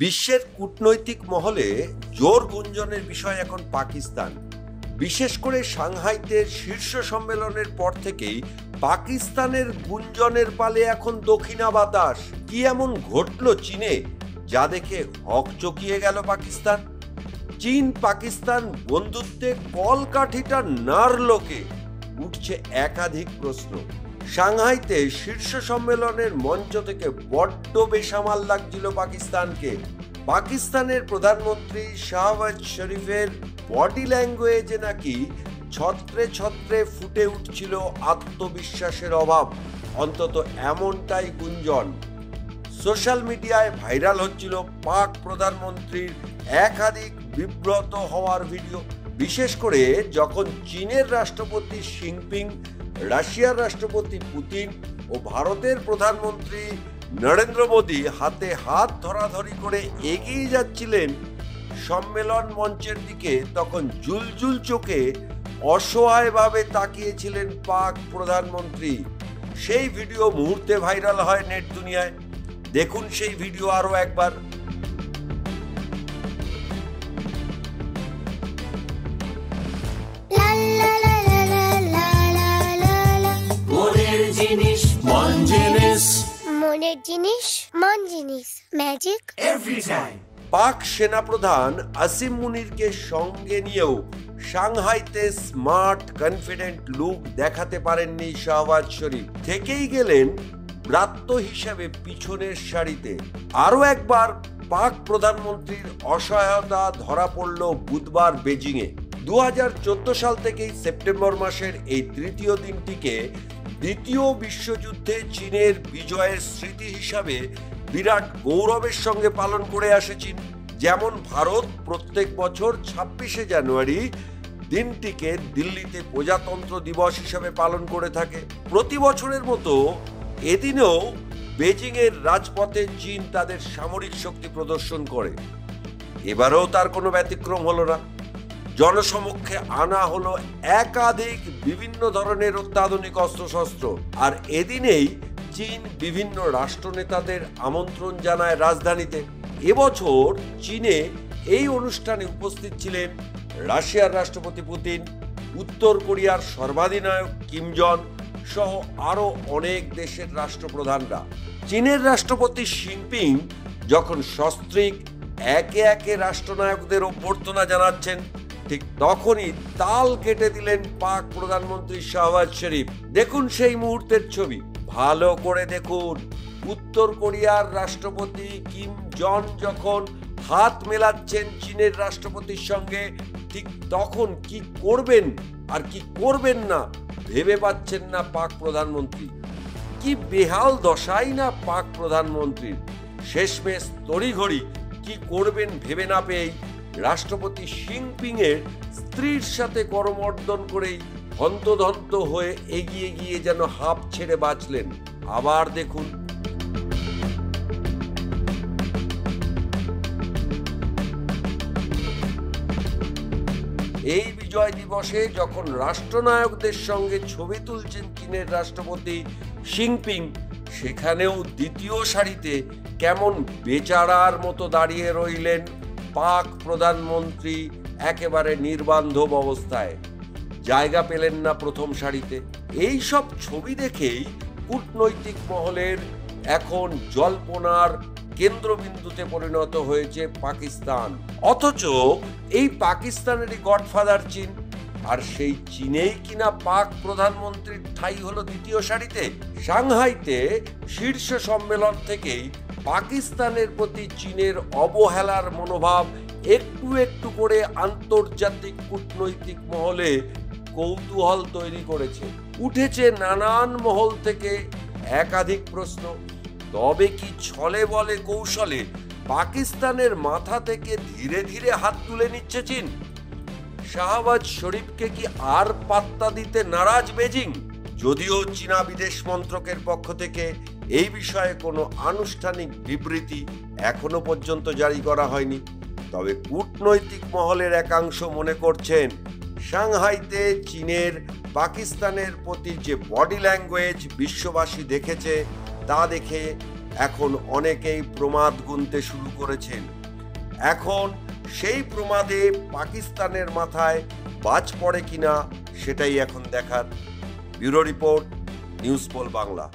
বিশ্বের কূটনৈতিক মহলে জোর গুঞ্জনের বিষয় এখন পাকিস্তান। বিশেষ করে সাংহাইতে শীর্ষ সম্মেলনের পর থেকেই পাকিস্তানের গুঞ্জনের পালে এখন দক্ষিণা বাতাস। কি এমন ঘটলো চীনে যা দেখে হকচকিয়ে গেল পাকিস্তান? চীন পাকিস্তান বন্ধুত্বে কলকাঠিটা নাড়ল কে? উঠছে একাধিক প্রশ্ন। সাংহাইতে শীর্ষ সম্মেলনের মঞ্চ থেকে বড্ড বেসামাল লাগছিল পাকিস্তানকে। পাকিস্তানের প্রধানমন্ত্রী শাহবাজ শরীফের বডি ল্যাঙ্গুয়েজে নাকি ছত্রে ছত্রে ফুটে উঠছিল আত্মবিশ্বাসের অভাব, অন্তত এমনটাই গুঞ্জন। সোশ্যাল মিডিয়ায় ভাইরাল হচ্ছিল পাক প্রধানমন্ত্রীর একাধিক বিব্রত হওয়ার ভিডিও, বিশেষ করে যখন চীনের রাষ্ট্রপতি জিনপিং, রাশিয়ার রাষ্ট্রপতি পুতিন ও ভারতের প্রধানমন্ত্রী নরেন্দ্র মোদী হাতে হাত ধরাধরি করে এগিয়ে যাচ্ছিলেন সম্মেলন মঞ্চের দিকে, তখন জুলজুল চোখে অসহায়ভাবে তাকিয়েছিলেন পাক প্রধানমন্ত্রী। সেই ভিডিও মুহূর্তে ভাইরাল হয় নেট দুনিয়ায়। দেখুন সেই ভিডিও আরো একবার। মনের জিনিস মন জিনিস, ম্যাজিক এভরি টাইম। পাক সেনাপ্রধান আসিম মুনিরকে সঙ্গে নিয়েও সাংহাইতে স্মার্ট কনফিডেন্ট লুক দেখাতে পারেননি শাহবাজ শরীফ। থেকেই গেলেন ব্রাত্য হিসাবে পিছনের সারিতে। আরো একবার পাক প্রধানমন্ত্রীর অসহায়তা ধরা পড়ল বুধবার বেজিংয়ে। 2014 সাল থেকেই সেপ্টেম্বর মাসের এই তৃতীয় দিনটিকে দ্বিতীয় বিশ্বযুদ্ধে চীনের বিজয়ের স্মৃতি হিসাবে বিরাট গৌরবের সঙ্গে পালন করে আসে চীন। যেমন ভারত প্রত্যেক বছর 26শে জানুয়ারি দিনটিকে দিল্লিতে প্রজাতন্ত্র দিবস হিসাবে পালন করে থাকে। প্রতি বছরের মতো এদিনেও বেজিংয়ের রাজপথে চীন তাদের সামরিক শক্তি প্রদর্শন করে। এবারেও তার কোনো ব্যতিক্রম হলো না। জনসমক্ষে আনা হলো একাধিক বিভিন্ন ধরনের অত্যাধুনিক অস্ত্রশস্ত্র। আর এদিনেই চীন বিভিন্ন রাষ্ট্রনেতাদের আমন্ত্রণ জানায় রাজধানীতে। এবছর চীনে এই অনুষ্ঠানে উপস্থিত ছিলেন রাশিয়ার রাষ্ট্রপতি পুতিন, উত্তর কোরিয়ার সর্বাধিনায়ক কিম জন সহ আরো অনেক দেশের রাষ্ট্রপ্রধানরা। চীনের রাষ্ট্রপতি জিনপিং যখন সস্ত্রীক একে একে রাষ্ট্রনায়কদের অভ্যর্থনা জানাচ্ছেন, ঠিক তখনই তাল কেটে দিলেন পাক প্রধানমন্ত্রী শাহবাজ শরীফ। দেখুন সেই মুহূর্তের ছবি, ভালো করে দেখুন। উত্তর কোরিয়ার রাষ্ট্রপতি কিম জন যখন হাত মেলাচ্ছেন চীনের রাষ্ট্রপতির সঙ্গে, ঠিক তখন কি করবেন আর কি করবেন না ভেবে পাচ্ছেন না পাক প্রধানমন্ত্রী। কি বেহাল দশাই না পাক প্রধানমন্ত্রীর। শেষমেশ তড়িঘড়ি কি করবেন ভেবে না পেয়েই রাষ্ট্রপতি জিনপিং এর স্ত্রীর সাথে করমর্দন করেই হন্তদন্ত হয়ে এগিয়ে গিয়ে যেন হাঁপ ছেড়ে বাঁচলেন। আবার দেখুন। এই বিজয় দিবসে যখন রাষ্ট্রনায়কদের সঙ্গে ছবি তুলছেন চীনের রাষ্ট্রপতি জিনপিং, সেখানেও দ্বিতীয় সারিতে কেমন বেচারার মতো দাঁড়িয়ে রইলেন পাক প্রধানমন্ত্রী, একেবারে নির্বান্ধব অবস্থায়। জায়গা পেলেন না প্রথম সারিতে। এই সব ছবি দেখেই কূটনৈতিক মহলের এখন জল্পনার কেন্দ্রবিন্দুতে পরিণত হয়েছে পাকিস্তান। অথচ এই পাকিস্তানেরই গডফাদার চীন, আর সেই চীনেই কিনা পাক প্রধানমন্ত্রীর ঠাঁই হলো দ্বিতীয় সারিতে। সাংহাইতে শীর্ষ সম্মেলন থেকেই পাকিস্তানের প্রতি চীনের অবহেলার মনোভাব একটু একটু করে আন্তর্জাতিক কূটনৈতিক মহলে কৌতূহল তৈরি করেছে। উঠেছে নানান মহল থেকে একাধিক প্রশ্ন। তবে কি ছলে বলে কৌশলে পাকিস্তানের মাথা থেকে ধীরে ধীরে হাত তুলে নিচ্ছে চীন? শাহবাজ শরীফকে কি আর পাত্তা দিতে নারাজ বেজিং? যদিও চীনা বিদেশ মন্ত্রকের পক্ষ থেকে এই বিষয়ে কোনো আনুষ্ঠানিক বিবৃতি এখনো পর্যন্ত জারি করা হয়নি, তবে কূটনৈতিক মহলের একাংশ মনে করছেন সাংহাইতে চীনের পাকিস্তানের প্রতি যে বডি ল্যাঙ্গুয়েজ বিশ্ববাসী দেখেছে, তা দেখে এখন অনেকেই প্রমাদ গুনতে শুরু করেছেন। এখন সেই প্রমাদে পাকিস্তানের মাথায় বাজ পড়ে কিনা সেটাই এখন দেখার। Bureau report, news poll Bangla.